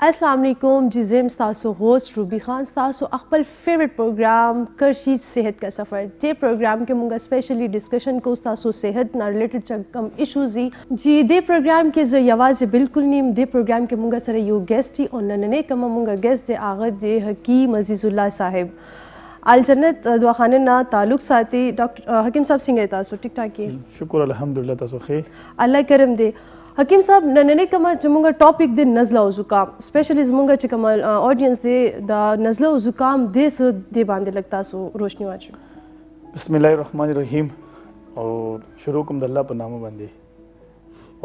अस्सलाम वालेकुम जी ज़िम स्तासो होस्ट रूबी खान स्तासो अखबल फेवरेट प्रोग्राम करशी सेहत का सफ़र ते प्रोग्राम के मुंगा स्पेशली डिस्कशन को स्तासो सेहत ना रिलेटेड चकम इशूज़ जी दे प्रोग्राम के जो आवाज़ बिल्कुल नीम दे प्रोग्राम के मुंगा सर यू गेस्ट ही और नन्हे कम मुंगा गेस्ट दे आगत दे हकीम अजीज़ुल्लाह साहिब अलजन्नत दवाखाने ना ताल्लुक साथी डॉक्टर हकीम साहब सिंह तासो ठीक ठाक की शुक्र अल्हम्दुलिल्लाह तासो खे अल्लाह करम दे हकीम साहब नन्हे कमा जमुंगा टॉपिक दे नज़ला और ज़ुकाम स्पेशली जमुंगा चिकमा ऑडियंस दे दा नज़ला और ज़ुकाम दे से दे बांधे लगता सो रोशनी वाच बिस्मिल्लाहिर्रहमानिर्रहीम और शुरू कुम दल्ला पर नाम बंदे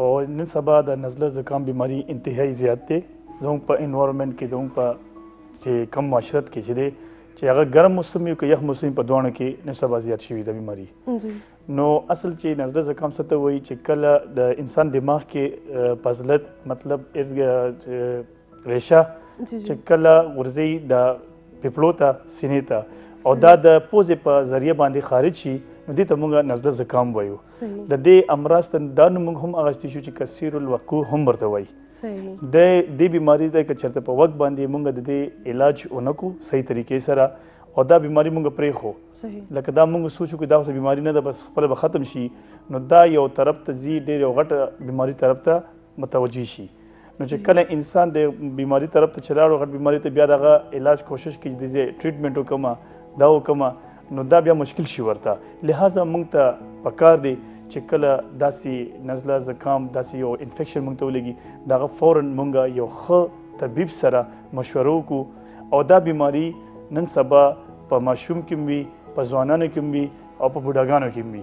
और इन सबा दा नज़ला ज़ुकाम बीमारी इंतहाई ज़्यादा जों पर इन्वायरमेंट के जों पर जे कम माशरत के छदे चे अगर गर्म मौसम में यख मौसम पर दोण के नसबा ज़्यादा शुवी दा बीमारी नो असल चे नज़ला ज़ुकाम सत वही चिकल द इंसान दिमाग के पजलत मतलब रेशा चिकल गुर्जी द पिपलोता सिनेता और द पोजे पर जरिए बांधे खारिज शी नुदी तमुंगा नज़ला ज़ुकाम वयो द दे अमराज तन दान मुंग हम अगस्तिशु ची कसीरुल वकू हम बरतवाई दे बीमारी द चरते पर वक्त बांधे मुंगा दे इलाज उनको सही तरीके सरा और दा बीमारी मुंगा प्रे हो लक दा मुंग सोचो कि दा से बीमारी न दा बस पल ख़त्म शी नो दा यो तरफ तजी दे यो गट बीमारी तरफ ता मतवजी शी नो चकल इंसान दे बीमारी तरफ चला और गट बीमारी ते बिया दा इलाज कोशिश की दे ट्रीटमेंट हो कमा दाव कमा नो दा बिया मुश्किल शी वरता लिहाजा मुंग ता पकार दे चकल दासी नज़ला ज़ुकाम दासी यो इन्फेक्शन मुंग तवलेगी दा फौरन मुंगा यो ख तबीब सरा मशवरों को और दा बीमारी नन सबा प माशूम किम भी प जवानान किम भी और प बुढ़ागानों किम भी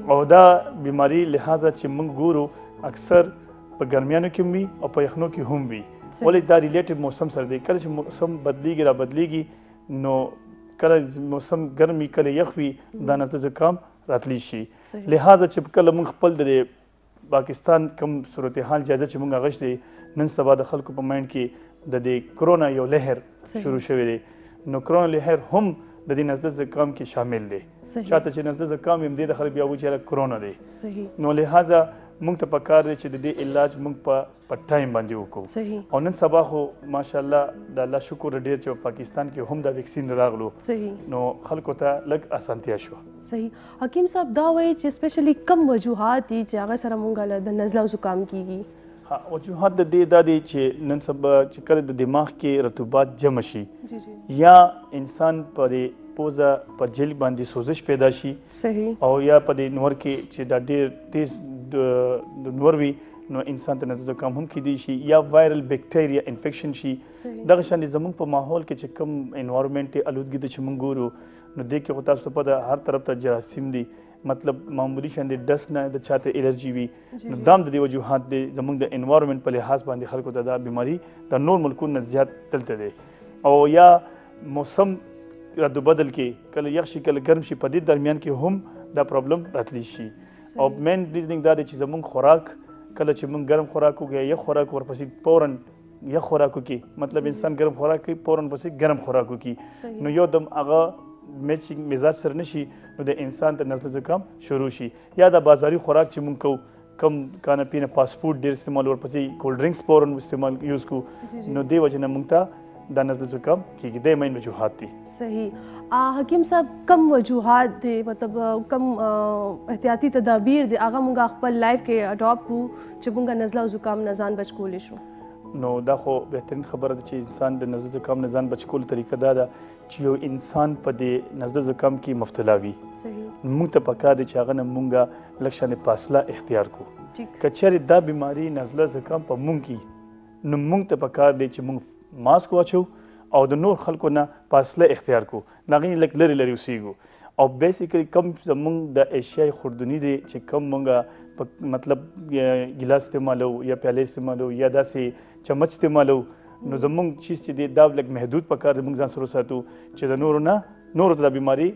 और दा बीमारी लिहाजा चिमंग गुरु अक्सर प गर्मियानों किम भी और प यखनों की हम भी बोले दा रिलेटेड मौसम सर्दी कल मौसम बदलीगी नो कल मौसम गर्मी कल यख भी दा नज़ला ज़ुकाम रातली शी लिहाजा चिपकल मुंग खपल दे पाकिस्तान कम सूरत हाल जायजा चिमंग आगश दे नन सबा द खल्क प माइंड की दे कोरोना यो लहर शुरू शवे दे नो कोरोना लहर हम दे नज़ला ज़ुकाम के शामिल दे चाहते चे नज़ला ज़ुकाम हम दे दखल बिया बुझे कोरोना दे नो लिहाजा मुंग त पकार दे चे दे इलाज मुंग प टाइम बांधे को और नन सबा हो माशाल्लाह द अल्लाह शुक्र डेर चे पाकिस्तान के हम द वैक्सीन रागलो नो खल्को ता लग आसानतिया शो सही हकीम साहब दा वही चे स्पेशली कम वजूहात ही चे अगर सरा मुंगा द नज़ला ज़ुकाम कीगी हाँ वजूहात दे दादी चे नन सब चिकल द दिमाग के रतूबात जमशी या इंसान पर पोजा पर जेल बांधी सोजिश पैदा शी सही और या पर नूर के चे दा देर तेज नूर भी नो इंसान त नज़ला ज़ुकाम हम की दी शी या वायरल बैक्टीरिया इन्फेक्शन शी दगशान जमुन पर माहौल के चे कम एनवायरनमेंट आलूदगी तो चमंगुरु नो देख के खुताब से पता हर तरफ तक जरासीम दी मतलब मामूली शान डस्ट ना द चाहते एलर्जी भी दाम दे वजूहात दे जमुन द एनवायरनमेंट पर लिहाज बांधे खल को दा बीमारी द नॉर्मल मुल्कुन न ज़्यादा तलते दे और या मौसम रद्द बदल के कल यक्षी कल गर्म शी पदी दरमियान के हम दा प्रॉब्लम रतली शी और मेन रीजनिंग दा दे चीज़ जमुन खुराक कल चिमंग गर्म खुराक हो गया यह खुराक और पसी फौरन यह खुराक की मतलब इंसान गर्म खुराक की फौरन पसी गर्म खुराक की नो यो दम आगा मैचिंग मिजाज सर नशी नो दे इंसान त नज़ला ज़ुकाम शुरू शी या दा बाजारी खुराक चिमंग को कम खाना पीना फास्ट फूड देर इस्तेमाल और पसी कोल्ड ड्रिंक्स फौरन इस्तेमाल यूज़ को नो दे वजह न मुंगता दा नज़ला ज़ुकाम की दे मैं वजूहात थी सही हकीम साहब कम वजूहात दे मतलब कम एहतियाती तदाबीर दे आगा मुंगा अखबल लाइफ के अडॉप्ट को चबुंगा नज़ला ज़ुकाम नजान बचकोले शो नो दाखो बेहतरीन खबर है इंसान द नज़ला ज़ुकाम नजान बचकोल तरीका दादा चियो इंसान पदे नज़ला ज़ुकाम की मुफ्तलावी मुंग त पका दे चागा न मुंगा लक्षण फासला इख्तियार को कचरे दा बीमारी नज़ला ज़ुकाम प मुंग की न मुंग त पका दे च मुंग मास्क वाचो और द नूर खल्को ना फासला इख्तियार को नागिन लक लरी लरी उसीगो और बेसिकली कम मुंग द एशियाई खुर्दनी दे च कम मुंगा मतलब गिलास इस्तेमाल हो या प्याले इस्तेमाल हो या दासे चम्मच इस्तेमाल हो नो जमुंग चीज़ चे दे दाब लग महदूद पकार मुंग जान सरो सातु चे द नूर दा बीमारी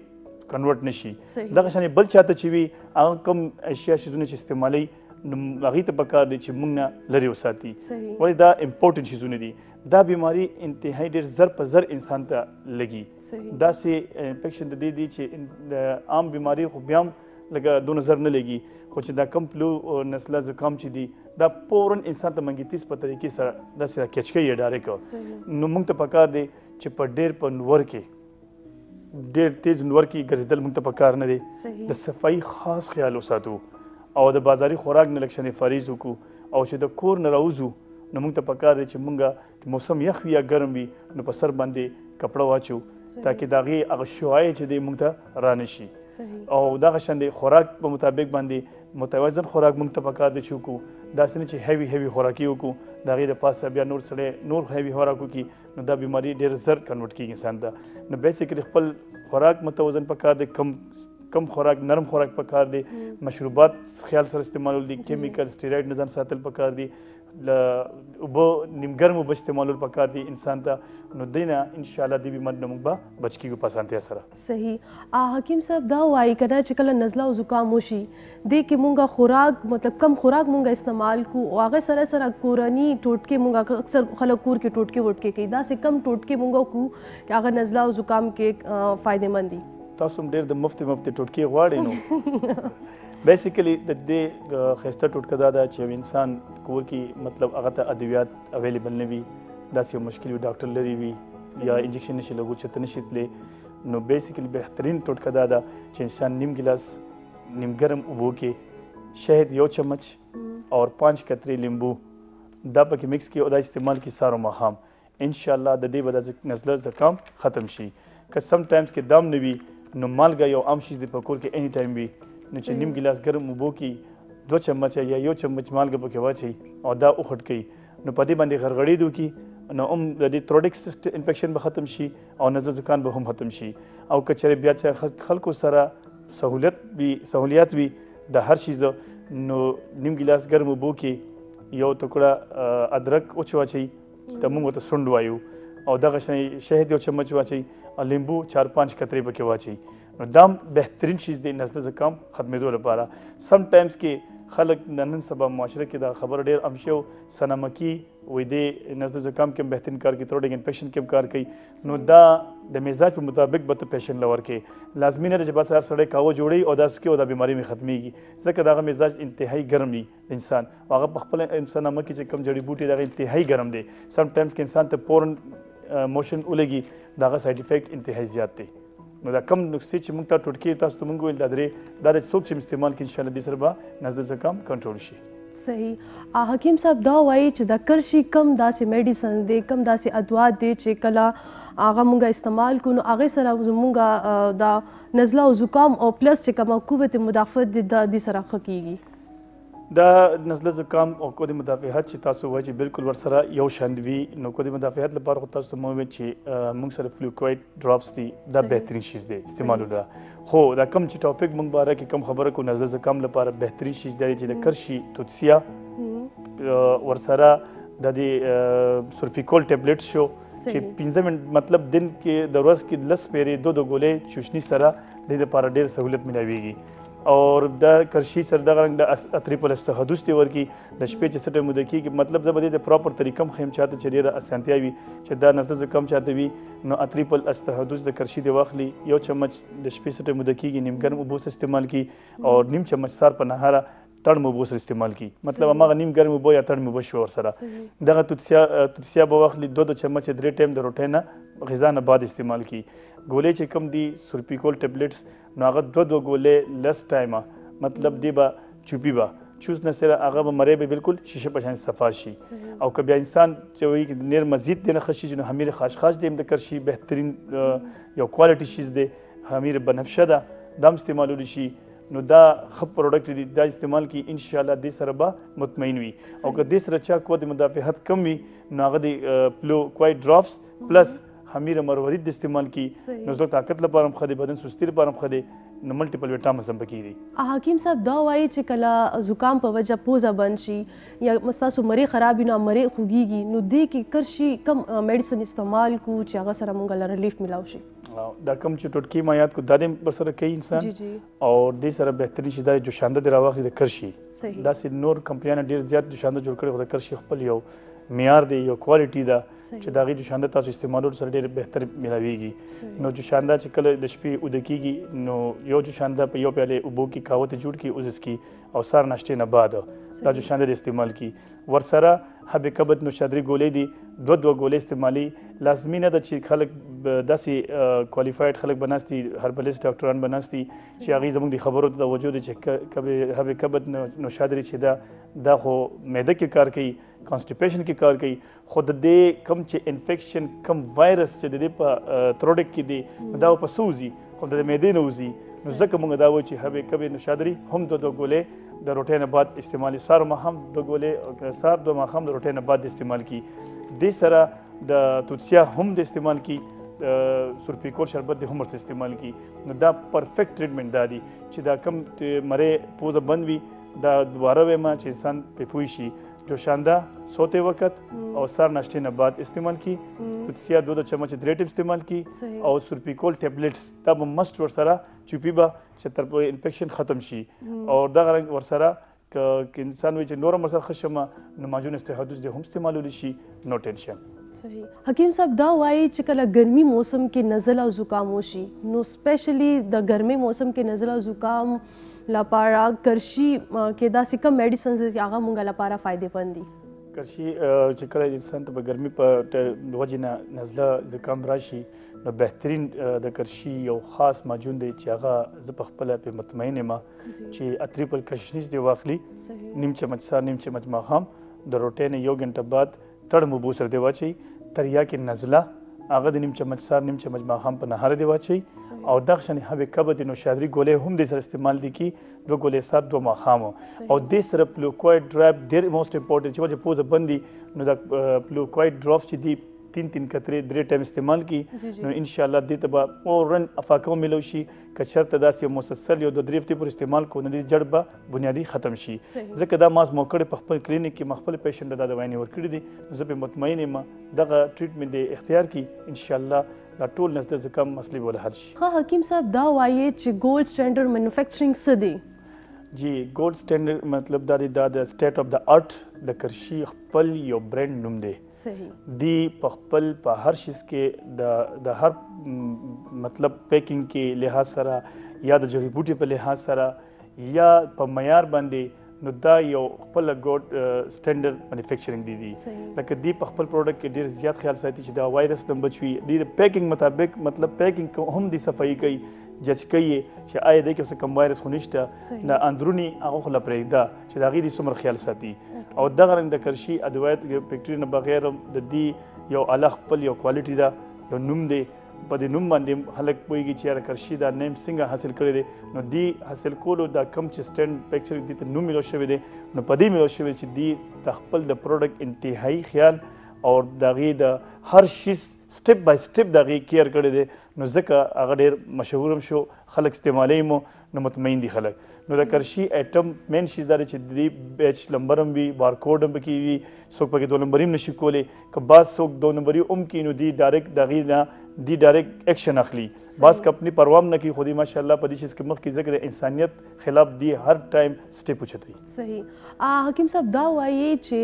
कन्वर्ट नशी दगशाने बल चाहते चिवी आग कम एशिया चीज़ों चे इस्तेमाल अगी तो पकार दे चे मुंग ना लरी उसाती वही दा इम्पोर्टेंट चीज़ों ने दी दा बीमारी इंतहाई देर जर पर जर इंसान ता लगी दा से इन्फेक्शन दे दी चे आम बीमारी खुबियाम لکه دو نظر نه لګي خو چې دا کم فلو نسله زکام چې دي دا فورا انسان ته منګیتیز په طریقې سره داسې کچ کوي ډایرکټ نو موږ ته پکار دی چې په ډېر په نور کې ډېر تیز نور کې ګرځېدل موږ ته پکار نه دی د صفایي خاص خیال وساتو او د بازاري خوراک نه لږ شانې فریز وکړو او چې د کور نه راوځو نو موږ ته پکار دی چې موږ موسم یخ وي یا ګرم وي نو په سر باندې کپړه واچو تاکې د هغې هغه شعاع چې دی موږ ته را نشي او دغه شان د خوراک په مطابق باندې متوازن خوراک موږ ته پکار دی چې وکړو داسې نه چې هیوي خوراکي وکړو د هغې دپاسه بیا نور سړی نور هیوي خوراک وکړي نو دا بیماري ډېر زر کنورټ کېږي انسان ته نو بیسیکلي خپل خوراک متوازن پکار دی کم خوراک نرم خوراک پکار دی مشروبات خیال سره استعمالول دي کیمیکل سټیراید نه ځان ساتل پکار دي اوبه نیم ګرم اوبه استعمالول پکار دي انسان ته نو دی نه انشاءالله دې بیماري نه موږ به بچ کېږو په اسانتیا سره صحیح حکیم صاحب دا وایي که نه چې کله نزله او زکام وشي دې کې مونږ خوراک مطلب کم خوراک مونږ استعمال کو او هغه سره سره کورني ټوټکې مونږ اکثر خلک کور کې ټوټکې وټکې کوي داسې کم ټوټکې مونږ کو چې هغه نزله او زکام کې فایدهمند دي تاسو هم ډېر د مفتې ټوټکې غواړئ نو بیسیکلی د دې ښایسته ټوټکه دا ده چې یو انسان کور کې مطلب هغه ته ادویات اویلیبل نه وي داسې یو مشکل وي ډاکټر لرې وي یا انجکشن نشي لګول چې ته نشي تللی نو بیسیکلی بهترین ټوټکه دا ده چې انسان نیم ګلاس نیم ګرم اوبو کې شهد 1 چمچ اور 5 قطرې لیمبو دا پکې مکس کړي او دا استعمال کړي سهار او ماښام انشاءالله د دې به د نزله زکام ختم شي که سم ټایمز کې دام نه وي نو مالګه یو عام شیز دی په کور کې اني ټایم وي نو چې نیم ګلاس ګرم اوبو کې 2 چمچ یا 1 چمچ مالګه پکې واچوي او دا وخټ کوي نو په دې باندې غرغړې وکړي نو هم د دې تھروډک انفیکشن به ختم شي او نزله زکام به هم ختم شي او که چېرې بیا چې خلکو سره سهولیت وي د هر شیز نو نیم ګلاس ګرم اوبو کې یو ټوکړه ادرک واچوي ته موږ ورته سونډ وایو او دغه شی شهد 1 چمچ واچوي او لیمبو 4-5 قطرې پکې واچوي نو دا بهترین چیز دی نزله زکام ختمېدو لپاره سم ټایمز کې خلک نن سبا معاشره کې دا خبر ډېر عام شو سنمکي وایي دی نزله زکام کې هم بهترین کار کوي تھروډک انفیکشن کې هم کار کوي نو دا د مزاج په مطابق به ته پیشنټ له ورکوې لازمي نه ده چې بس هر سړی قهوه جوړوي او داسې کوي او دا بیماري مې ختمېږي ځکه د هغه مزاج انتهایي ګرم وي د انسان او هغه په خپله انسان مکې چې کوم جړي بوټي د هغه انتهایي ګرم دی سم ټایمز کې انسان ته فورن موشن ولګي د هغه سایډ افیکټ انتهایي زیات دی نو دا کم نسخې چې موږ ته ټوټکې تاسو ته موږ ویل دا درې دا د څوک چې استعمال کړي انشاءالله دې سره به نزله زکام کنټرول شي صحیح حکیم صاحب دا وایي چې د کرشي کم داسې میډیسن دی کم داسې ادوات دی چې کله هغه مونږ استعمال کو نو هغې سره زمونږ د نزله او زکام او پلس چې کومه قوت مدافعت دی د دې سره ښه کیږي دا نزله زکام او قوت مدافعت چې تاسو وایي چې بالکل ورسره یو شان وي نو قوت مدافعت لپاره خو تاسو ته مو ویل چې موږ سره فلوکوایډ ډراپس دي دا بهترین شیز دی استعمالوله خو دا کم چې ټاپک موږ باره کې کم خبره کو نزله زکام لپاره بهترین شیز دی چې د کرشي توتسیا ورسره د دې سورفیکول ټیبلټ شو چې 15 منټ مطلب دن کې د ورځ کې 10 پیرې 2 ګولې چوشنی سره د دې لپاره ډېر سہولت ملاويږي اور دا کرشي سره دغه رنګ د اتریپل استحدث دی ورکی د شپې چې سټه مده کېږي مطلب زه به د پراپر طریقه خیم چاته چې ډېره اسانتیا وي چې دا نزله زکام چاته وي نو اتریپل استحدث د کرشي دی واخلي 1 چمچ د شپې سټه مده کېږي نیم ګرم اوبو استعمال کی او نیم چمچ سار په نهاره تړم اوبو سره استعمال کی مطلب هغه نیم ګرم اوبو یا تړم اوبو شو ورسره دغه توتسیا به واخلي 2 چمچ 3 ټایم د روټۍ نه غذا نه بعد استعمال کی ګولې چې کم دي سورپیکول ټیبلټس نو هغه 2 ګولې لس ټایمه مطلب دی به چوپی به چوس نه سره هغه به مری به بالکل شیشه په شان صفا شي او که بیا انسان چې وایي چې نیر مزید دی نه خشي نو حمیر خاشخاش دی د کرشي بهترین یو کوالټي شیز دی حمیر بنفشه ده دام استعمالول شي نو دا ښه پروډکټ دی دا استعمال کی ان شاء الله دې سره به مطمئن وي او که دې سره چا قوت مدافعت کم وي نو هغه د پلو کوایټ ډراپس پلس حمیر مروارید استعمال کی نو زړه طاقت لپاره هم ښه دی بدن سستی لپاره هم ښه دی نو ملټیپل ویټامینز هم پکې دي حکیم صاحب دا وایي چې کله زکام په وجه پوزه بند شي یا ستاسو مری خراب وي نو مری خوږیږي نو دې کې کرشي کم میډیسن استعمال کو چې هغه سره مونږ له ریلیف ملاو شي دا کم چې ټوټکې ما یاد کو دا دې پر سره کوي انسان او دې سره بهترین شي دا جوشانده دی راوخلي د کرشي داسې نور کمپنیانو ډېر زیات جوشانده جوړ کړي خو د کرشي خپل یو معیار دی یو کوالټي ده چې د هغې جوشانده تاسو استعمالولو سره ډېر بهتر میلاویږي نو جوشانده چې کله د شپې اوده کېږي نو یو جوشانده په یو پیالې اوبو کې قهوه ته جوړ کړي اوزس کړي او سهار ناشتې نه بعد دا جوشانده د استعمال کړي ورسره حب کبد نوشادري ګولۍ دي دوه ګولۍ استعمالي لازمي نه ده چې خلک داسې کوالیفاید خلک به ناست دي هربلیست ډاکټران به ناست دي چې هغوی زموږ د خبرو ته توجه دی چې حب کبد نوشادري چې دا خو معده کې کار کوي کانسټیپیشن کې کار کوي خو د دې کم چې انفیکشن کم وایرس چې د دې په تروډک کې دی دا په سوزي خو د معدې نه وځي نو ځکه موږ دا وایو چې حب کبد نوشادري هم دوه ګولۍ د روټۍ نه بعد استعمالي سهار ماښام دوه ګولۍ سهار دوه ماښام د روټۍ نه بعد استعمال کړي دې سره د توتسیا هم د استعمال کړي سورپیکول شربت د هم ورته استعمال کړي نو دا پرفیکټ ټریټمنټ دا دی چې دا کم مرۍ پوزه بند وي دا دوباره وایم چې انسان پې پوه شي جوشانده سوتے وقت اور سار ناشتے نے بعد استعمال کی توتسیا 2 چمچ 3 ٹیم استعمال کی اور سورپیکول ٹیبلٹس تب مست ورسرا چوپی با چتر پورے انفیکشن ختم شي اور دا رنگ ورسرا ک انسان وچ نور مسر خشمه نماجون استحادث د هم استعمالول شي نو ټینشن صحیح حکیم صاحب دا وایي چې کله ګرمي موسم کې نزله او زکام وشي نو سپیشلی د ګرمي موسم کې نزله او زکام لپاره کرشي کې داسې کوم میډیسنز دي چې هغه مونږ لپاره فایدې مند دي کرشي چې کله انسان ته په ګرمي په وجې نه نزله زکام راشي نو بهترین د کرشي یو خاص ماجون دی چې هغه زه په خپله پې مطمئن یم چې اتریپل کشنیز دی واخلي نیم چمچ سهار نیم چمچ ماښام د روټۍ نه 1 غنټه بعد تړم اوبو سره دی واچوي تریاکې نزله هغه د نیم چمچ سهار نیم چمچ ماښام په نهاره دی واچوي او دغه شانې حب کبد نوشادري ګولۍ هم دې سره استعمال دي کي 2 ګولۍ سهار 2 ماښام او دې سره پلوکوایډ ډراپ ډېر موسټ امپورټنټ چې وجه پوزه بند دي نو دا پلوکوایډ ډراپس چې دي 3 قطرې 3 ټایم استعمال کی نو ان شاء الله دې ته به فورن افاقه ملو شي که چېرته داسې مسلسل یو 2 هفتې پورې استعمال کو نو دې جړ به بنیادي ختم شي ځکه دا ماز مو کړی په خپل کلینیک کې مخفل پیشنټ دا دوايي ورکړي دي زه په مطمئن یم دغه ټریټمنټ دی اختیار کی ان شاء الله دا ټول نزله زکام مسلې ول حل شي ها حکیم صاحب دا وایي چې ګولډ سټانډرډ مینوفیکچرینګ څه دی جی ګولډ سټانډرډ مطلب دا دی دا د سټیټ اف د آرټ د کرشي خپل یو برانډ نوم دی صحیح دی په خپل په هر شیز کې د هر مطلب پیکینګ کې لحاظ سره یا د جړی بوټي په لحاظ سره یا په معیار باندې نو دا یو خپل ګوډ سټانډرډ مینوفیکچرینګ دی لکه دی په خپل پروډکټ کې ډیر زیات خیال ساتي چې دا وایرس نه بچوي دی د پیکینګ مطابق مطلب پیکینګ هم دی صفایي کوي جج کوي چې آیا د کې کم وایرس خو نشته نه اندرونی هغه خو لا پرېږده چې د هغې د څومره خیال ساتي او دغه رنګ د کرشي ادوایت فیکټري نه بغیر د دې یو اعلی خپل یو کوالټي ده یو نوم دی په دې نوم باندې خلک پوهېږي چې یاره کرشي دا نیم څنګه حاصل کړی دی نو دی حاصل کولو دا کم چې سټینډ پیکچر دې ته نوم میلو شوی دی نو په دې میلو شوی چې دی د خپل د پروډکټ انتهایی خیال او د هغې د هر شیز سټپ بای سټپ د هغې کیر کړی دی نو ځکه هغه ډېر مشهور هم شو خلک استعمالوي مو نو مطمئن دي خلک نو د کرشي ایټم مین شیز دا دی چې د دې بیچ نمبر هم وي بارکوډ هم پکې وي څوک پکې 2 نمبري هم نشي کولی که بعض څوک 2 نمبري هم کړي نو دی ډایرکټ د هغې نه دی ډایرکټ ایکشن اخلي بعض کمپني پروا هم نه کوي خو دی ماشاءالله په دې شیز کې مخکې ځکه د انسانیت خلاف دی هر ټایم سټپ اوچتوي صحیح حکیم صاحب دا وایي چې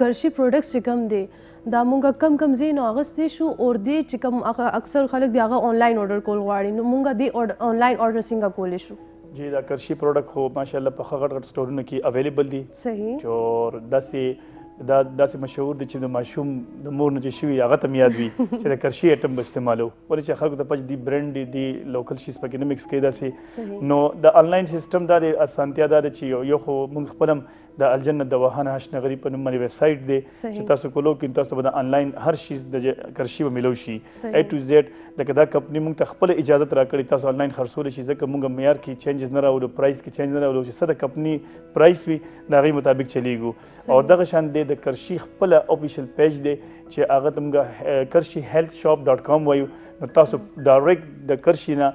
کرشي پروډکټس چې کوم دی دا مونږ کم ځای نه اخیستی شو اور دی چې کوم اکثر خلک دی هغه آنلاین اورډر کول غواړي نو مونږ دی آنلاین اورډر څنګه کولی شو جی دا کرشي پروډکټ خو ماشاءالله په ښه غټ سټورونو کې اویلیبل دي صحیح چې داسې مشهور دي چې د ماشوم د مور نه چې شوي هغه ته یاد وي چې د کرشي ایټم به استعمالو ولې چې خلکو ته پچ دی برانډ دی لوکل شیز پکې نه مکس کوي داسې نو د آنلاین سیستم دا دی اسانتیا دا دی چې یو خو موږ خپل هم د الجنت دواخانه هشنغري په نوم باندې ویب سایټ دی چې تاسو کولو کې تاسو به د آنلاین هر شیز د کرشي به ملو شي A to Z لکه دا کمپني موږ ته خپل اجازه راکړي تاسو آنلاین خرڅولی شي ځکه موږ معیار کې چینجز نه راوړو پرایس کې چینج نه راوړو چې څه د کمپني پرایس وي د هغې مطابق چلیږو او دغه شان دی د کرشي خپل آفیشل پیج دی چې هغه ته موږ کرشي health shop.com وایو نو تاسو ډایرکټ د کرشي نه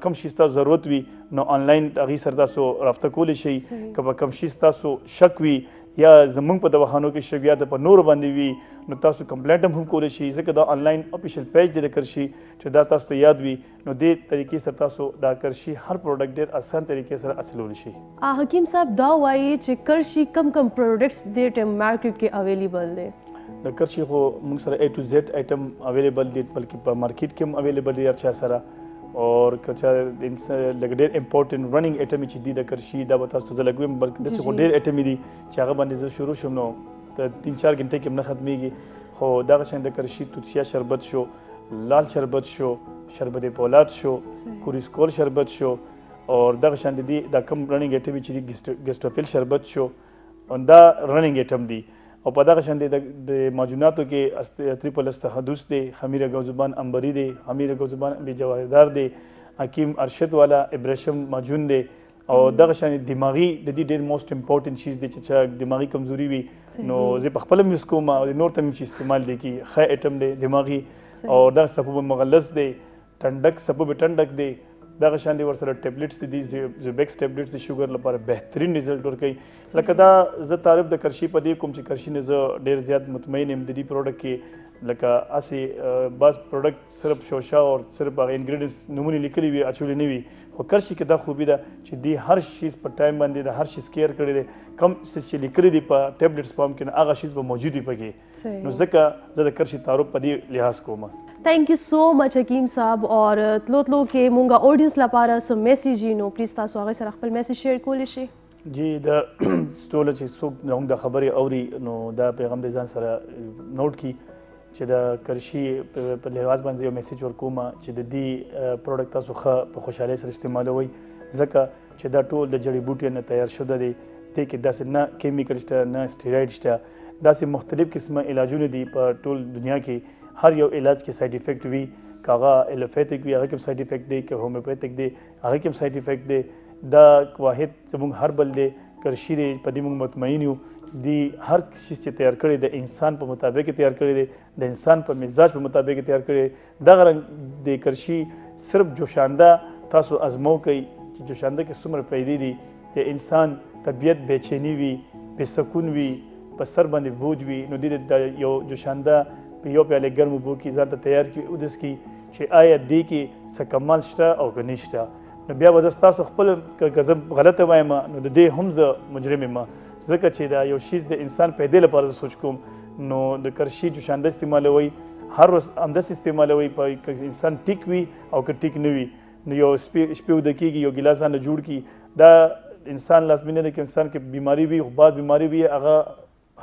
کم شي ستاسو ضرورت وي نو آنلاین هغې سره تاسو رابطه کولی شئ که به کم شي ستاسو شک وي یا زمونږ په دواخانو کې شوي یا د په نورو باندې وي نو تاسو کمپلینټ هم کولی شئ ځکه دا آنلاین افیشیل پیج دی د کرشي چې دا تاسو ته یاد وي نو دې طریقې سره تاسو دا کرشي هر پروډکټ ډېر اسان طریقې سره حاصلولی شئ. حکیم صاحب دا وایي چې کرشي کم پروډکټس دې ټایم مارکیټ کې اویلیبل دی؟ د کرشي خو موږ سره A to Z آیټم اویلیبل دی بلکې په مارکیټ کې هم اویلیبل دی هر چا سره اور که چا لږ ډېر امپورټنټ رننګ ایټم چې دي د کرشي دا به تاسو ته زه لږ ویم بلکې داسې خو ډېر ایټم دي چې هغه باندې زه شروع شم نو د 3-4 غنټې کې هم نه ختمېږي خو دغه شان د کرشي توتیا شربت شو، لال شربت شو، شربت پولاد شو، کوریسکول شربت شو اور دغه شان د دې دا کم رننګ ایټم چې دي ګسټوفیل شربت شو دا رننګ ایټم دي او په دغه شان د معجوناتو کې تریپل استحدوث دی، خمیر گوزبان انبری دی، خمیر گوزبان بی جواهردار دی، حکیم ارشد والا ابریشم معجون دی او دغه شان دماغي د دې ډېر موسټ امپورټنټ شیز دی چې دماغي کمزوري وي نو زه په خپل یوز کوم او نور ته چې استعمال دی کی ښه ایټم دی دماغي او دا سبب مغلظ دی، ټنډک سبب ټنډک دی، دغه شان دي ورسره ټیبلټس دي زوبیکس ټیبلټس د شوګر لپاره بهترین رزلټ ورکوي لکه دا زه تعریف د کرشي په دې کوم چې کرشي نه زه ډېر زیات مطمئن یم د دې پروډکټ کې لکه هسې بس پروډکټ صرف شوشا او صرف هغه انګریډینټس نومونه لیکلي وي اچولي نه وي خو کرشي کې دا خوبي ده چې دوی هر شیز په ټایم باندې د هر شیز کیر کړی دی کم چې لیکلي دي په ټیبلټس فارم کې هغه شیز به موجود وي پکې نو ځکه زه د کرشي تعارف په دې لحاظ کوم. Thank you so much हकीम साहब और तलो के मुंगा ऑडियंस लपारा सो मैसेज नो प्लीज तासो आगे सर खपल मैसेज शेयर कोली शे जी the stall چې څوک نوم د خبرې اوري نو دا پیغام د ځان سره نوٹ کی چې د کرشي په لحاظ باندې یو میسج ورکوم چې د دې پروډکټ تاسو ښه په خوشحالۍ سره استعمالوئ ځکه چې دا ټول د جړی بوټي نه تیار شوی دی دې کې داسې نه کیمیکل شته نه سټیراید شته داسې مختلف قسمه علاجونه دي په ټول دنیا کې هر یو علاج کې سایډ افیکټ وي کاغه الوپیتھک وي هغه کې سایډ افیکټ دی که هومیوپیتھک دی هغه کې سایډ افیکټ دی دا واحد زموږ هربل دی کرشي دی په دې موږ مطمئن یو دی هر شیز چې تیار کړی د انسان په مطابق تیار کړی دی د انسان په مزاج په مطابق تیار کړی دغه رنګ د کرشي صرف جوشانده تاسو ازمو کوي چې جوشانده کې څومره پیدا دي د انسان طبیعت بېچینی وي بېسکون وي په سر باندې بوج وي نو د یو جوشانده په یو پیاله ګرم اوبو کې ځان ته تیار کړي اودس کې چې آیا دې کې څه کمال شته او که نشته نو بیا به زه ستاسو خپل که زه غلطه وایم نو د دې هم زه مجرم یم ځکه چې دا یو شیز د انسان پیدې لپاره زه سوچ کوم نو د کرشي جوشانده استعمالوئ هر ورځ همداسې استعمالوئ په انسان ټیک وي او که ټیک نه وي نو یو شپې اوده کېږي یو ګیلاس ځانله جوړ کړي دا انسان لازمي نه ده که انسان کې بیماري وي خو بعد بیماري وي هغه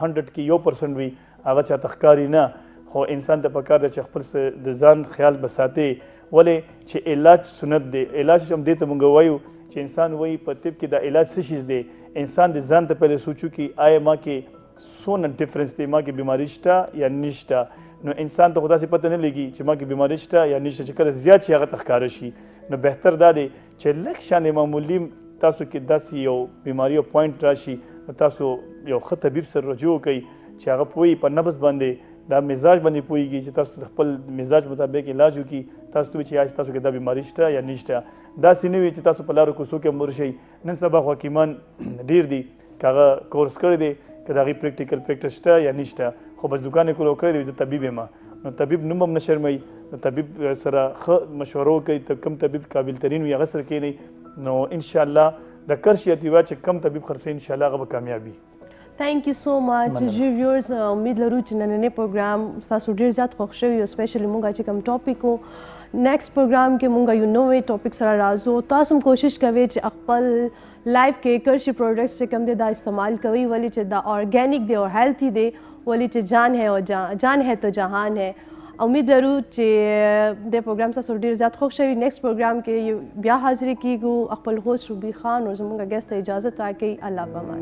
100 کې 1% وي هغه چاته ښکاري نه خو انسان ته پکار ده چې خپل د ځان خیال بساتي ولې چې علاج سنت دی علاج هم دې ته موږ وایو چې انسان وایي په طب کې دا علاج څه شیز دی انسان د ځان ته پهله سوچو کې آیا ما کې څونه ډفرنس دی ما کې بیماري شته یا نشته نو انسان ته خو داسې پته نه لګي چې ما کې بیماري شته یا نشته چې کله زیات شي هغه ته ښکاره شي نو بهتر دا دی چې لږ شانې معمولي تاسو کې داسې یو بیماري او پوینټ راشي نو تاسو یو ښه طبیب سره رجوع کوئ چې هغه پوهیږي په نبض باندې دا مزاج باندې پوهیږي چې تاسو د خپل مزاج مطابق علاج وکړي تاسو ته وایي چې تاسو کې دا بیماري شته یا نشته داسې نه وي چې تاسو په لارو کوڅو کې مړ شئ نن سبا خو حکیمان ډېر دي که هغه کورس کړی دی که د هغې پریکټیکل پریکټس شته یا نشته خو بس دوکان یې کولو کړی دی زه طبیب یم نو طبیب نوم هم نه شرموي نو طبیب سره ښه مشوره وکړئ کوم طبیب قابل ترین وي هغه سره کښېنئ نو انشاءالله د کرشي اتیوا چې کم طبیب خرڅوي انشاءالله هغه به کامیاب وي. Thank you so much जी व्यूअर्स उम्मीद लरू چې نننې پروګرام تاسو ډیر زیات خوښ شوی او سپیشلی مونږه چې کوم ټاپک وو نیکسټ پروګرام کې مونږه یو نوې ټاپک سره راځو تاسو هم کوشش کوئ چې خپل لایف کې کرشي پروډکټس چې کوم دي دا استعمال کوئ ولې چې دا آرګینیک دی او هیلثي دی ولې چې جان ہے تو جهان ہے امید لرو چې د پروګرام تاسو ډیر زیات خوښ شوی نیکسټ پروګرام کې بیا حاضر کیږو خپل هوست روبي خان او زموږه ګیسټ ته اجازه راکړئ الله پامان